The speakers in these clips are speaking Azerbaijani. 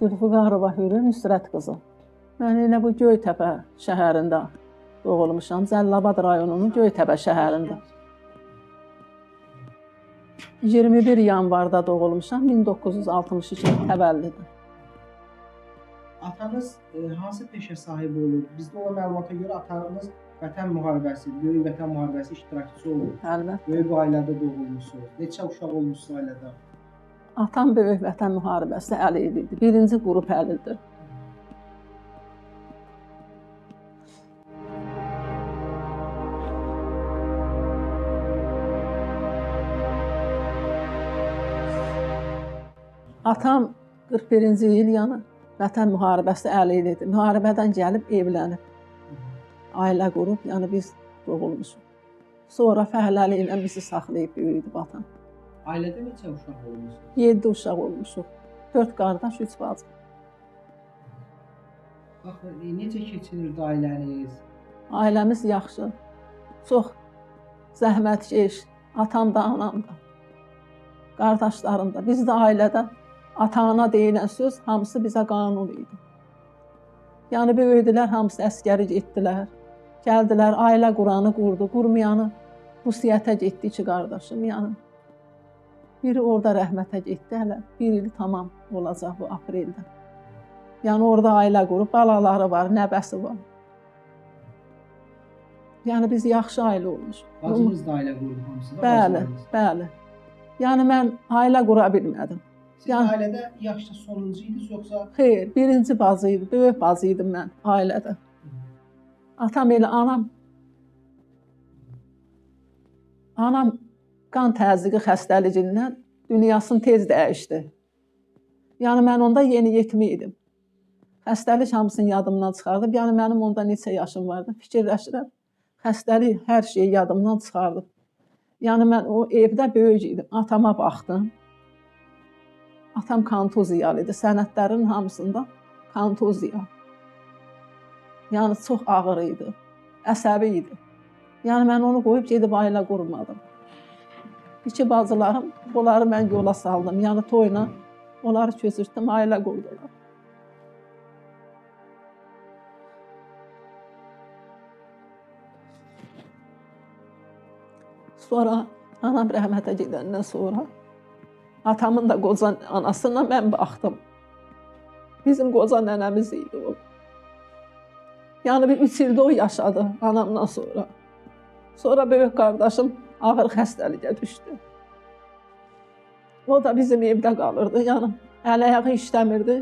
Zülfüqarova Hürü Nüsrət qızı. Mən elə bu Göytəpə şəhərində doğulmuşam. Cəlilabad rayonunun Göytəpə şəhərində. 21 yanvarda doğulmuşam, 1962 təvəllüdüm. Atanız hansı peşə sahibi olub? Bizdə olan məlumata görə atanız Vətən müharibəsi, Böyük Vətən müharibəsi iştirakçısı olub. Əlbəttə. Böyük ailədə doğulmusunuz. Neçə uşaq olmuşsunuz ailədə? Atam Böyük Vətən müharibəsi əlili idi. Birinci qrup əlidir. Atam 41-ci il yəni Vətən müharibəsi əlili idi. Müharibədən gəlib evlənib. Ailə qurub, yəni biz doğulmuşuq. Sonra fəhləli ilə bizi saxlayıb böyüdüb atam. Ailədə neçə uşaq olmuşsunuz? 7 uşaq olmuşuq. 4 qardaş, 3 bacı. Bax, necə keçinirdi ailəniz? Ailəmiz yaxşı. Çox zəhmətkeş. Atam da, anam da. Qardaşlarım da. Bizdə ailədə ata-ana deyilən söz hamısı bizə qanun idi. Yəni böyüdülər, hamısı əsgəri getdilər. Gəldilər, ailə quranı qurdu, qurmayanı Rusiyyətə getdi iki qardaşım. Yəni biri orada rəhmətə getdi hələ. 1 il tamam olacaq bu apreldə. Yəni orada ailə qurub, balaları var, nəvəsi var. Yəni biz yaxşı ailə olmuşuq. Bacınız da ailə qurdu hamısı da? Bəli, bəli. Yəni mən ailə qura bilmədim. Siz ailədə yaşca sonuncu idiniz yoxsa? Xeyr, birinci bacı idi, böyük bacı idim mən ailədə. Atam elə anam qan təzyiqi xəstəliyindən dünyasını tez dəyişdi. Yəni mən onda yeniyetmə idim. Xəstəlik hamısını yadımdan çıxardım. Yəni mənim onda neçə yaşım vardı, fikirləşirəm. Xəstəlik hər şeyi yadımdan çıxardım. Yəni mən o evdə böyük idim. Atama baxdım. Atam kontuziyalı idi. Sənədlərin hamısında kontuziya. Yəni çox ağır idi. Əsəbi idi. Yəni mən onu qoyub gedib ailə qurmadım. İki bacılarım, onları mən yola saldım. Yəni toyla onları köçürtdüm, ailə qurdular. Sonra anam rəhmətə gedəndən sonra atamın da qoca anasına mən baxdım. Bizim qoca nənəmiz idi o. Yəni bir 3 ildə o yaşadı anamdan sonra. Sonra böyük qardaşım ağır xəstəliyə düşdü. O da bizim evdə qalırdı. Yəni əl-ayağı işləmirdi.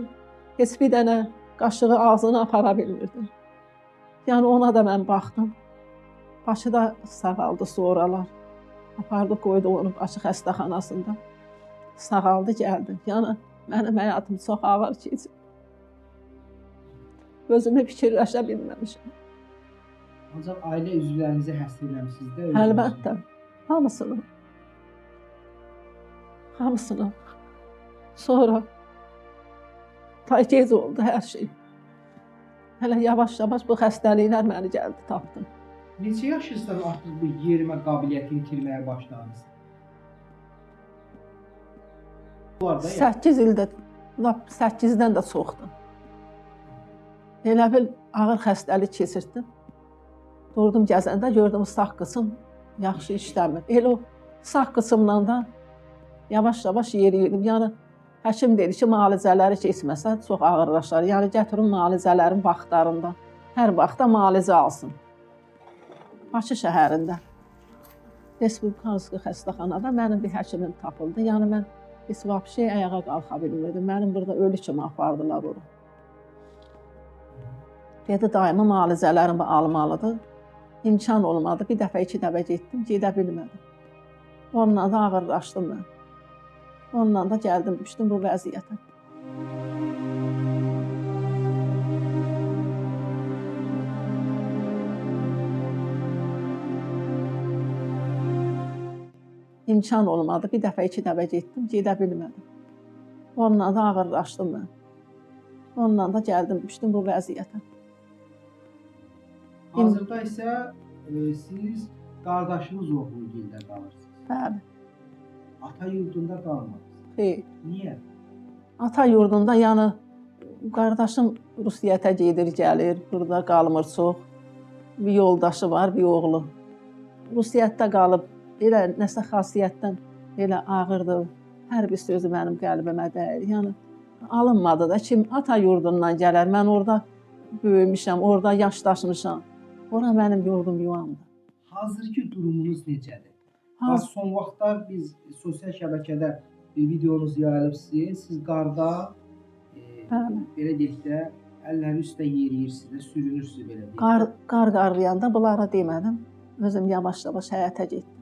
Heç bir dənə qaşığı ağzına apara bilmirdi. Yəni ona da mən baxdım. Başı da sağaldı sonralar. Apardı, qoydu onu başı xəstəxanasında. Sağaldı, gəldi. Yəni mənim həyatım çox ağır keçdi. Özümü fikirləşə bilməmişəm. Ancaq ailə üzvlərinizi həsr eləmişsiniz də? Əlbəttə. Hamısını. Hamısını. Sonra gec oldu hər şey. Hələ yavaş-yavaş bu xəstəliklər məni gəldi, tapdı. Neçə yaşınızda artıq bu yerimə qabiliyyətini itirməyə başladınız? 8 ildə, 8-dən də çoxdur. Elə bil ağır xəstəlik keçirdim. Durdum gəzəndə gördüm sağ qısım yaxşı işləmir. Elə o sağ qısımdan da yavaş-yavaş yeriyirdim. Yəni həkim dedi ki, müalicələri keçməsə çox ağırlaşar. Yəni gətirin müalicələrin vaxtlarında. Hər vaxtda müalicə alsın. Bakı şəhərində Respublikanski xəstəxanada mənim bir həkimim tapıldı. Yəni mən heç vəbşə ayağa qalxa bilmirdim. Mənim burada ölü kimi apardılar onu. Dedi, daimi müalicələrimi almalıdır. İmkan olmadı. Bir dəfə, 2 dəfə getdim, gedə bilmədim. Onunla da ağırlaşdım mən. Onunla da gəldim, düşdüm bu vəziyyətə. İmkan olmadı. Bir dəfə, 2 dəfə getdim, gedə bilmədim. Onunla da ağırlaşdım mən. Onunla da gəldim, düşdüm bu vəziyyətə. Hazırda isə siz qardaşınız oğlu gildə qalırsınız. Bəli. Ata yurdunda qalmadınız. Xeyr. Niyə? Ata yurdunda yəni Qardaşım Rusiyyətə gedir, gəlir, burada qalmır çox. Bir yoldaşı var, bir oğlu. Rusiyyətdə qalıb, elə nəsə xasiyyətdən elə ağırdı. Hər bir sözü mənim qəlbimə dəyir. Yəni alınmadı da kim ata yurdundan gələr. Mən orada böyümüşəm, orada yaşdaşmışam. Ora mənim yurdum, yuvamdır. Hazırki durumunuz necədir? Haz Son vaxtlar biz sosial şəbəkədə videonuz yayılıb siz qarda bəli. belə deyək də əlləri üstə yeriyirsiniz, sürünürsünüz belə deyək. Qar qarlayanda bunlara demədim. Özüm yavaş-yavaş həyətə getdim.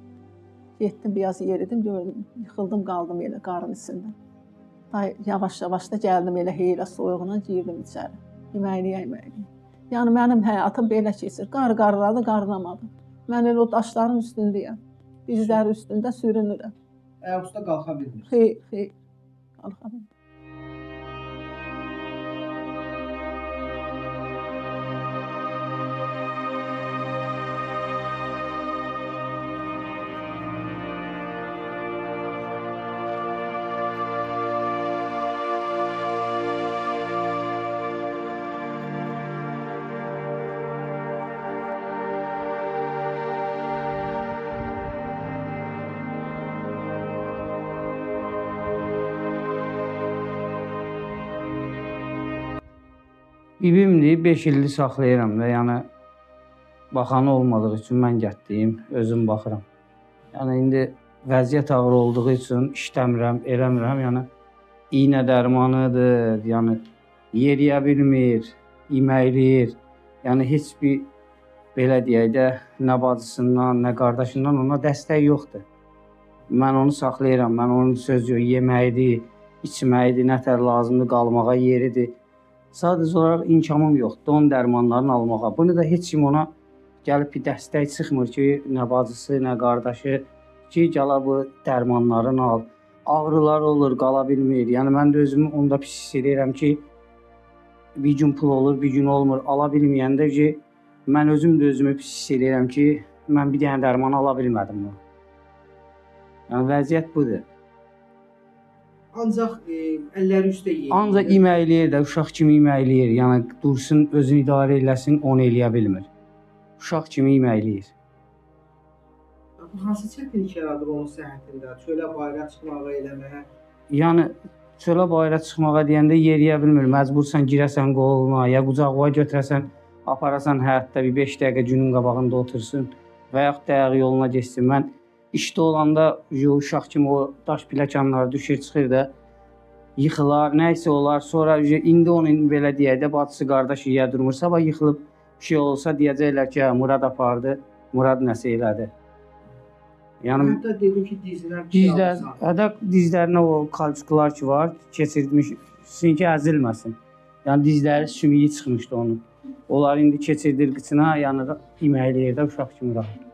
Getdim, biraz yeridim, gördüm, yıxıldım, qaldım elə qarın içində. Yavaş-yavaş da gəldim elə heylə soyuğuna girdim içəri. Yeməkliyə. Yəni mənim həyatım belə keçir. Qar qarladı, qarlamadı. Mən elə o daşların üstündəyəm. Dizləri üstündə sürünürəm. Ayaq üstə qalxa bilmirsiniz. Xeyr, qalxa bilmirəm. Bibimdir, 5 ildir saxlayıram da, yəni baxanı olmadığı üçün mən getdiyim, özüm baxıram. Yəni indi vəziyyət ağır olduğu üçün işləmirəm, eləmirəm, yəni iynə dərmanıdır, yəni yeriyə bilmir, iməkləyir. Yəni heç bir belə deyək də nə bacısından, nə qardaşından ona dəstək yoxdur. Mən onu saxlayıram, mən onun söz yox, yeməyidir, içməyidir, nətər lazımdır qalmağa yeridir. Sadəcə olaraq imkanım yoxdur onun dərmanlarını almağa. Bunu da heç kim ona gəlib bir dəstək çıxmır ki, nə bacısı, nə qardaşı ki, gələ bu dərmanlarını al. Ağrılar olur, qala bilmir. Yəni mən də özümü onda pis hiss edirəm ki, bir gün pul olur, bir gün olmur. Ala bilməyəndə ki, mən özüm də özümü pis hiss edirəm ki, mən bir dənə dərman ala bilmədim. Yəni vəziyyət budur. Ancaq əlləri üstə yeyir. Ancaq iməkləyir də, uşaq kimi iməkləyir. Yəni dursun, özünü idarə eləsin, onu eləyə bilmir. Uşaq kimi iməkləyir. Hansı çətinlik yaradır onun səhhətində? Çölə bayıra çıxmağa eləməyə? Yəni çölə bayıra çıxmağa deyəndə yeriyə bilmir. Məcbursan girəsən qoluna, ya qucaqlığa götürəsən, aparasan həyətdə bir 5 dəqiqə günün qabağında otursun və yaxud da ayaq yoluna getsin. Mən İşdə olanda uşaq kimi o daş pilləkənləri düşür, çıxır da, yıxılar, nəysə olar. Sonra indi onun belə deyək də, bacısı, qardaşı yeyə durmur. Sabah yıxılıb bir şey olsa deyəcəklər ki, Murad apardı, Murad nəsə elədi. Yəni hətta dedim ki, dizlərinə o kalçuqlar ki var, keçirmiş, çünki əzilməsin. Yəni dizləri sümüyü çıxmışdı onun. Onlar indi keçirdir qıçına, yəni iməkləyir də uşaq kimi rahat.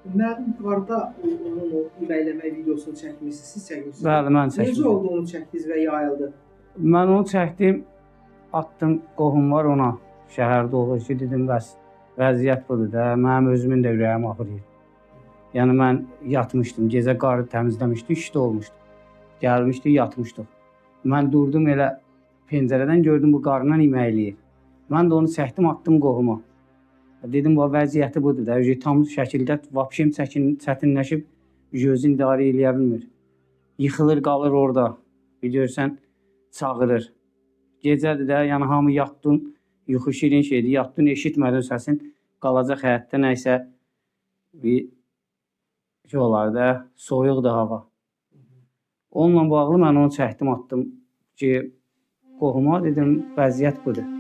Mənim qarda onun o iməkləmə videosunu çəkmişsiniz, siz çəkmişsiniz. Bəli, mən çəkdim. Necə oldu onu çəkdiniz və yayıldı? Mən onu çəkdim, atdım, qohum var ona, şəhərdə olur ki, dedim, bəs vəziyyət budur da, mənim özümün də ürəyim ağrıyır. Yəni mən yatmışdım, gecə qarı təmizləmişdi, işdə olmuşdu. Gəlmişdi, yatmışdıq. Mən durdum elə pəncərədən gördüm bu qarından iməkləyir. Mən də onu çəkdim, atdım qohuma. Dedim, bu vəziyyəti budur da, tam şəkildə vapşim çətinləşib, özünü idarə eləyə bilmir. Yıxılır, qalır orada, bir görsən, çağırır. Gecədir də, yəni hamı yatdın, yuxu şirin şeydir, yatdın, eşitmədin səsin, qalacaq həyətdə nəysə bir şey olar da, soyuqdur hava. Onunla bağlı mən onu çəkdim, atdım ki, qohuma dedim, vəziyyət budur.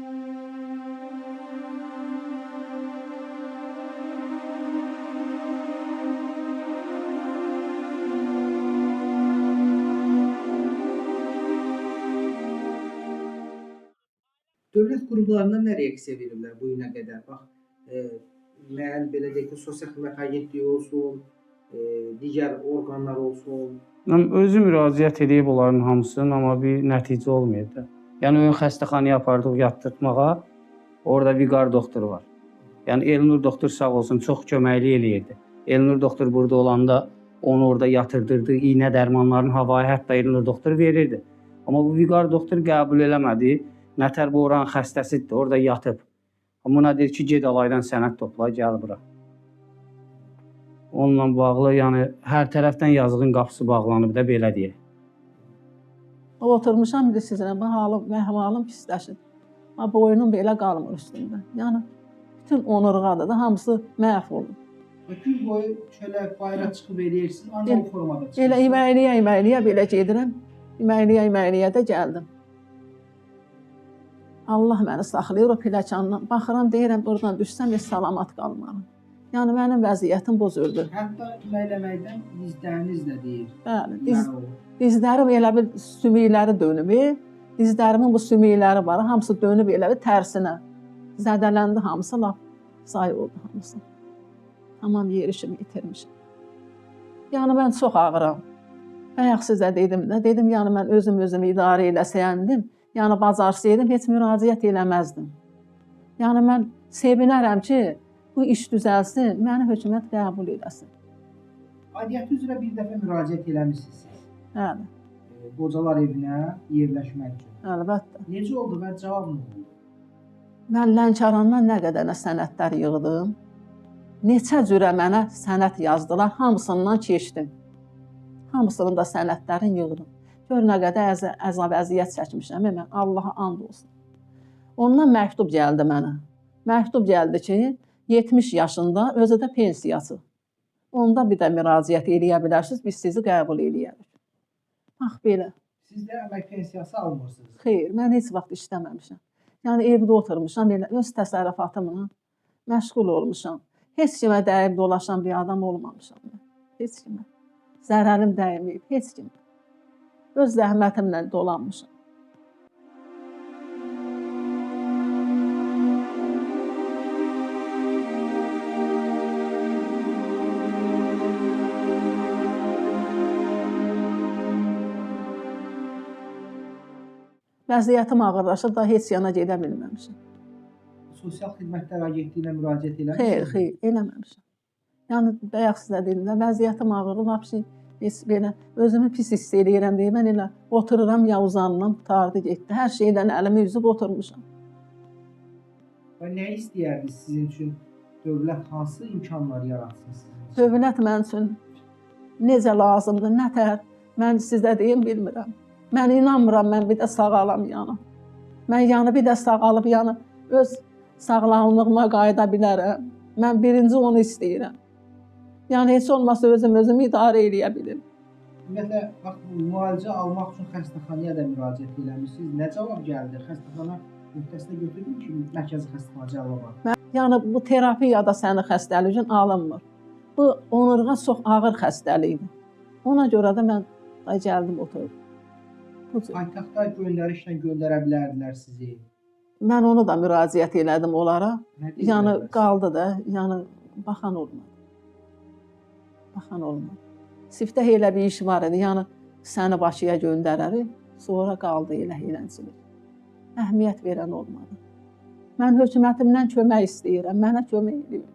Dövlət qurumlarından nə reaksiya veriblər bu günə qədər? Bax, müəyyən belə deyək ki, sosial xidmət agentliyi olsun, digər orqanlar olsun. Mən özüm müraciət edib onların hamısının, amma bir nəticə olmayıb da. Yəni ön xəstəxanaya apardıq yatdırmağa, orada viqar doktor var. Yəni Elnur doktor sağ olsun, çox köməklik eləyirdi. Elnur doktor burada olanda onu orada yatırdırdı, iynə dərmanlarını havaya hətta Elnur doktor verirdi. Amma bu viqar doktor qəbul eləmədi. Nətər bu oranın xəstəsidir, orada yatıb. Buna deyir ki, ged alaydan sənəd topla, gəl bura. Onunla bağlı, yəni hər tərəfdən yazığın qapısı bağlanıb da belə deyək. Oturmuşam bir sizlə, mənim halım pisləşir. Boynum belə qalmır üstündə. Yəni bütün onurğadır da, hamısı məhv olur. Gün boyu çölə bayıra çıxıb eləyirsiniz, ancaq o formada çıxırsınız. Elə iməkliyə belə gedirəm. İməkliyə də gəldim. Allah məni saxlayır o pilləkəndan. Baxıram, deyirəm, buradan düşsəm, heç salamat qalmaram. Yəni mənim vəziyyətim bozuldu. Hətta iməkləməkdən dizləriniz də deyir. Bəli, dizlərim elə bir sümükləri dönüb. Dizlərimin bu sümükləri var, hamısı dönüb elə bir tərsinə. Zədələndi hamısı, lap zay oldu hamısı. Tamam yerişimi itirmişim. Yəni mən çox ağıram. Bayaq sizə dedim də, dedim yəni mən özümü idarə eləsəyəndim, yəni bacarsaydım heç müraciət eləməzdim. Yəni mən sevinərəm ki, bu iş düzəlsin, məni hökumət qəbul eləsin. Aidiyyəti üzrə bir dəfə müraciət eləmişsiniz siz. Bəli, Qocalar evinə yerləşmək üçün. əlbəttə. Necə oldu və cavab nə oldu? Mən Lənkərandan nə qədər sənədlər yığdım. Neçə cürə mənə sənəd yazdılar, hamısından keçdim. Hamısının da sənədlərini yığdım. Gör nə qədər əzab əziyyət çəkmişəm, mən Allaha and olsun. Ondan məktub gəldi mənə. Məktub gəldi ki, 70 yaşında özü də pensiyaçı. Onda bir də müraciət eləyə bilərsiniz, biz sizi qəbul eləyərik. Bax belə. Siz də əmək pensiyası almırsınız. Xeyr, mən heç vaxt işləməmişəm. Yəni evdə oturmuşam, elə öz təsərrüfatımla məşğul olmuşam. Heç kimə dəyib dolaşan bir adam olmamışam. Heç kimə. Zərərim dəyməyib, heç kimə. Öz zəhmətimlə dolanmışam. Vəziyyətim ağırlaşır, da heç yana gedə bilməmişəm. Sosial Xidmətlər Agentliyinə müraciət eləmişsiniz? Xeyr, eləməmişəm. Yəni, bayaq sizə dedim də, vəziyyətim ağırdır, vəbşi, heç belə, özümü pis hiss edirəm deyə, mən elə otururam, ya uzanıram, qutardı, getdi. Hər şeydən əlimi üzüb oturmuşam. Və nə istəyərdiniz sizin üçün? Dövlət hansı imkanlar yaratsın sizin üçün? Dövlət mən üçün necə lazımdır, nətər, mən sizə deyim, bilmirəm. Mən inanmıram, mən bir də sağalam yanım. Mən yanı bir də sağalıb, yəni öz sağlamlığıma qayıda bilərəm. Mən birinci onu istəyirəm. Yəni heç olmasa özümü idarə eləyə bilim. Ümumiyyətlə, bax, müalicə almaq üçün xəstəxanaya da müraciət eləmişsiniz. Nə cavab gəldi? Xəstəxana öhdəsinə götürdün ki, mərkəzi xəstəxana cavabı. Yəni bu terapiyada sənin xəstəliyin alınmır. Bu onurğa çox ağır xəstəlikdir. Ona görə də mən gəldim oturdum. Paytaxtda göndərişlə göndərə bilərdilər sizi. Mən onu da müraciət elədim onlara. Nə Yəni deyirlər? qaldı da, yəni baxan olmadı. Baxan olmadı. Siftə elə bir iş var idi, yəni səni Bakıya göndərərik, sonra qaldı elə eləncilik. Əhmiyyət verən olmadı. Mən hökumətimdən kömək istəyirəm, mənə kömək edin.